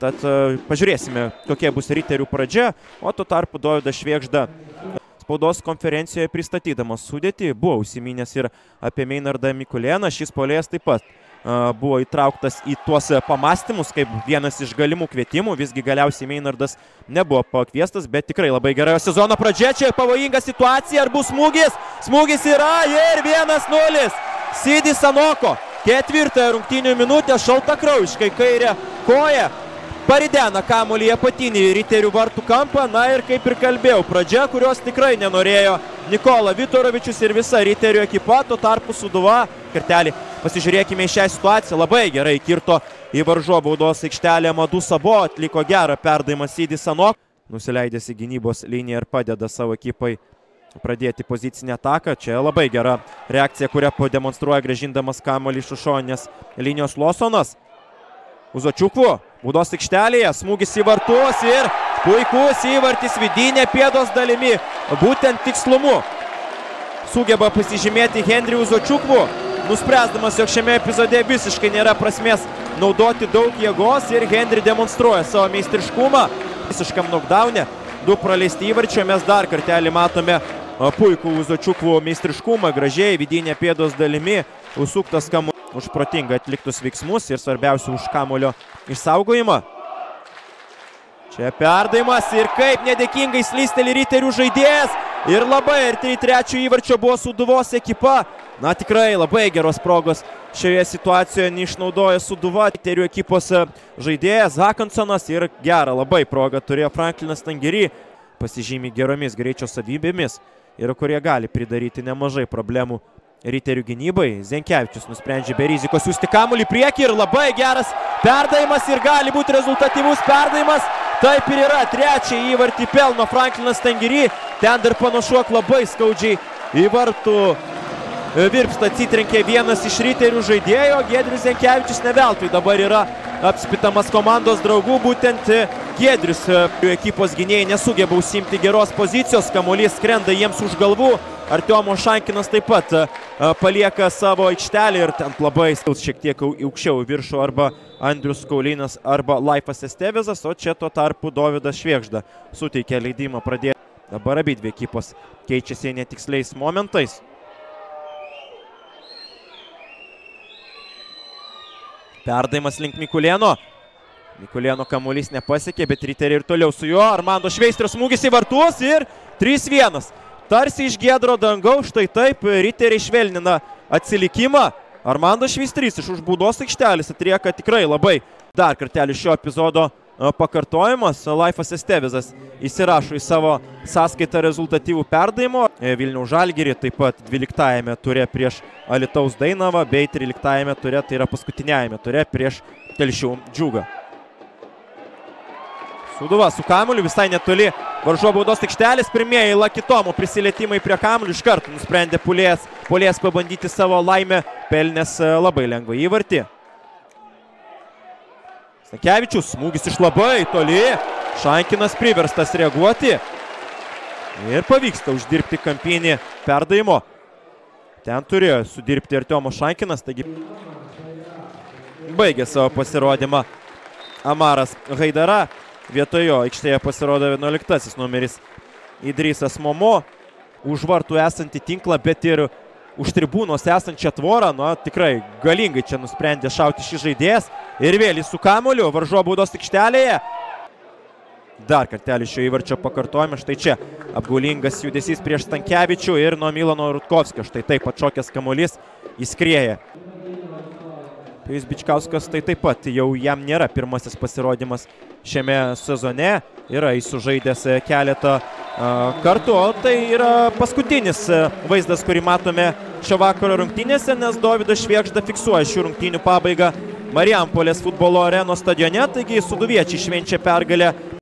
Tad pažiūrėsime, kokia bus Riterių pradžia, o tuo tarpu Dovydas Švėgžda spaudos konferencijoje pristatydamas sudėtį buvo užsiminęs ir apie Meinardą Mikulėną. Šis puolėjas taip pat buvo įtrauktas į tuos pamastymus kaip vienas iš galimų kvietimų. Visgi galiausiai Meinardas nebuvo pakviestas, bet tikrai labai gera sezono pradžia. Čia pavojinga situacija, ar bus smūgis? Smūgis yra ir 1-0. Sidis Sanoko, 4 rungtynių minutę, šaltakraujiškai kairę koją paridena kamuolį į apatinį Riterių vartų kampą. Na ir kaip ir kalbėjau, pradžia, kurios tikrai nenorėjo Nikola Vitorovičius ir visa Riterių ekipa. Tuo tarpu Sūduva, kartelį, pasižiūrėkime į šią situaciją, labai gerai kirto į varžovų baudos aikštelę Madu Sabo, atliko gerą perdavimą Sidis Sanok, nusileidęs į gynybos liniją ir padeda savo ekipai pradėti pozicinę ataką. Čia labai gera reakcija, kurią pademonstruoja grąžindamas kamuolį iš šoninės linijos Losonas. Uzočiukvu, baudos aikštelėje, smūgis į vartus ir puikus įvartis vidinė pėdos dalimi, būtent tikslumu sugeba pasižymėti Henrį Uzočiukvu, nuspręsdamas, jog šiame epizode visiškai nėra prasmės naudoti daug jėgos, ir Henry demonstruoja savo meistriškumą visiškam knockdowne. 2 praleisti įvarčio, mes dar kartelį matome puikų Uzočiukvu meistriškumą, gražiai vidinė pėdos dalimi užsuktas kamuolys už protingai atliktus veiksmus ir svarbiausia už kamuolio išsaugojimą. Čia perdavimas ir kaip nedėkingai slysteli Riterių žaidėjas ir labai arti 3 įvarčio buvo Sūduvos ekipa. Na tikrai labai geros progos šioje situacijoje neišnaudoja Sūduva. Riterių ekipos žaidėjas Hakansonas ir gerą labai progą turėjo Franklinas Tangery, pasižymi geromis greičio savybėmis ir kurie gali pridaryti nemažai problemų Riterių gynybai. Zenkevičius nusprendžia be rizikos siųsti kamuolį priekį ir labai geras perdavimas ir gali būti rezultatyvus perdavimas. Taip ir yra, 3 įvartį pelno Franklinas Tangery. Ten dar panašuok labai skaudžiai į vartų virpstą atsitrenkė vienas iš Riterių žaidėjo. Giedrius Zenkevičius ne veltui dabar yra apspitamas komandos draugų. Būtent Giedrius ekipos gynėjai nesugeba užsiimti geros pozicijos, kamuolys skrenda jiems už galvų. Artiomo Šankinas taip pat palieka savo aikštelį ir ten labai šiek tiek aukščiau viršų arba Andrius Kaulinas arba Laifas Estevizas, o čia tuo tarpu Dovydas Švėgžda suteikia leidimą pradėti. Dabar abidvi ekipos keičiasi netiksliais momentais. Perdavimas link Mikulėno. Mikulėno kamuolys nepasiekė, bet Riteriai ir toliau su juo. Armando Šveistrio smūgis į vartus ir 3-1. Tarsi iš giedro dangaus, štai taip Riteriai švelnina atsilikimą. Armando Šveistrys iš už baudos aikštelės atlieka tikrai labai. Dar kartelį šio epizodo pakartojimas. Laifas Estevizas įsirašo į savo sąskaitą rezultatyvų perdavimo. Vilniaus Žalgirį taip pat 12-ame ture prieš Alytaus Dainavą bei 13-ame ture, tai yra paskutiniajame ture prieš Telšių Džiugą. Sūduva su kamuoliu visai netoli varžovų baudos aikštelės. Pirmieji Lakitomo prisilietimai prie kamuolių. Iš karto nusprendė puolėjas pabandyti savo laimę, pelnęs labai lengvą įvartį. Stankevičius, smūgis iš labai toli. Šankinas priverstas reaguoti. Ir pavyksta uždirbti kampinį perdavimo. Ten turėjo sudirbti Artiomo Šankinas, taigi baigė savo pasirodymą Amaras Haidara. Vietojo aikštėje pasirodo 11-asis numeris Idrisas Momo. Už vartų esantį tinklą, bet ir už tribūnos esančią tvorą. Na, tikrai galingai čia nusprendė šauti šį žaidėjas. Ir vėl su kamuoliu varžovų baudos aikštelėje. Dar kartelį šio įvarčio pakartojame. Štai čia apgaulingas judesys prieš Stankevičių ir nuo Milano Rutkovskio. Štai taip atšokęs kamuolys įskrieja. Pijus Bičkauskas tai taip pat jau jam nėra pirmasis pasirodymas šiame sezone. Yra sužaidęs keletą kartų, o tai yra paskutinis vaizdas, kurį matome šio vakaro rungtynėse, nes Dovydas Švėgžda fiksuoja šių rungtynių pabaigą Marijampolės futbolo arenos stadione. Taigi sūduviečiai švenčia pergalę